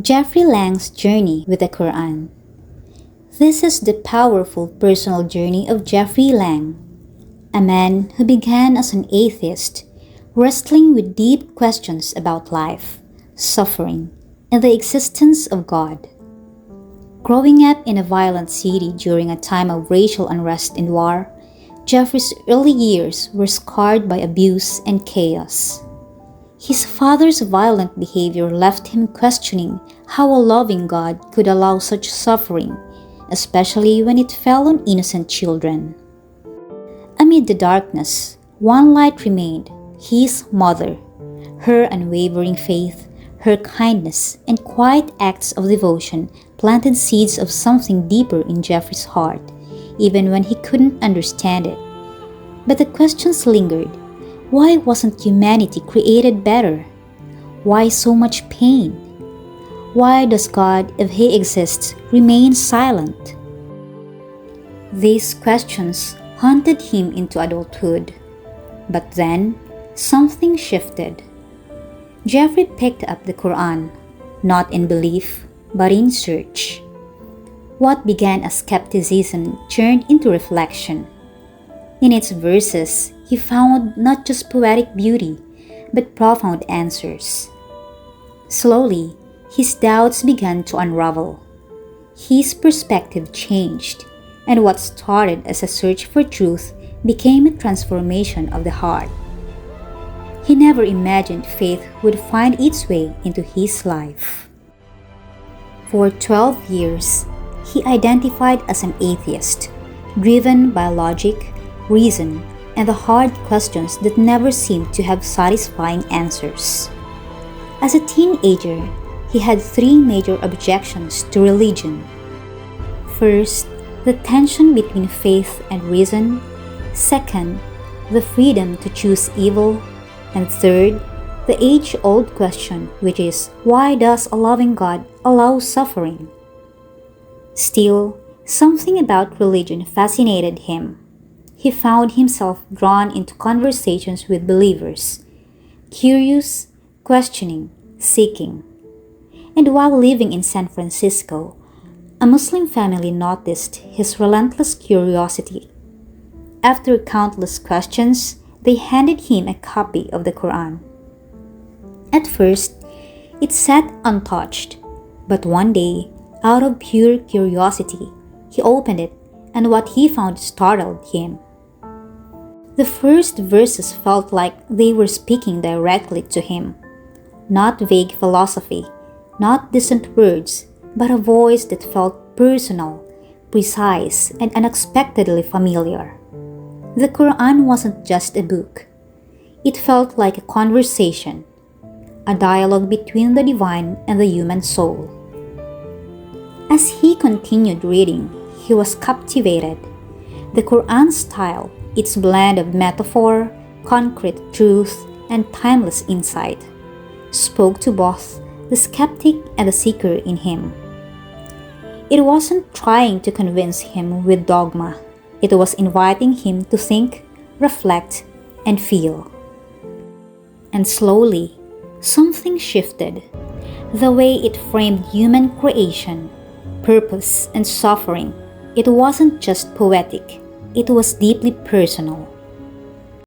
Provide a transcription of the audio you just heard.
Jeffrey Lang's journey with the Qur'an. This is the powerful personal journey of Jeffrey Lang, a man who began as an atheist, wrestling with deep questions about life, suffering, and the existence of God. Growing up in a violent city during a time of racial unrest and war, Jeffrey's early years were scarred by abuse and chaos. His father's violent behavior left him questioning how a loving God could allow such suffering, especially when it fell on innocent children. Amid the darkness, one light remained: his mother. Her unwavering faith, her kindness, and quiet acts of devotion planted seeds of something deeper in Jeffrey's heart, even when he couldn't understand it. But the questions lingered. Why wasn't humanity created better? Why so much pain? Why does God, if He exists, remain silent? These questions haunted him into adulthood. But then, something shifted. Jeffrey picked up the Qur'an, not in belief, but in search. What began as skepticism turned into reflection. In its verses, he found not just poetic beauty, but profound answers. Slowly, his doubts began to unravel. His perspective changed, and what started as a search for truth became a transformation of the heart. He never imagined faith would find its way into his life. For 12 years, he identified as an atheist, driven by logic, reason, and the hard questions that never seemed to have satisfying answers. As a teenager, he had three major objections to religion. First, the tension between faith and reason. Second, the freedom to choose evil. And third, the age-old question, which is, why does a loving God allow suffering? Still, something about religion fascinated him. He found himself drawn into conversations with believers, curious, questioning, seeking. And while living in San Francisco, a Muslim family noticed his relentless curiosity. After countless questions, they handed him a copy of the Qur'an. At first, it sat untouched, but one day, out of pure curiosity, he opened it, and what he found startled him. The first verses felt like they were speaking directly to him. Not vague philosophy, not distant words, but a voice that felt personal, precise, and unexpectedly familiar. The Qur'an wasn't just a book. It felt like a conversation, a dialogue between the divine and the human soul. As he continued reading, he was captivated. The Qur'an's style, its blend of metaphor, concrete truth, and timeless insight, spoke to both the skeptic and the seeker in him. It wasn't trying to convince him with dogma. It was inviting him to think, reflect, and feel. And slowly, something shifted. The way it framed human creation, purpose, and suffering, it wasn't just poetic. It was deeply personal.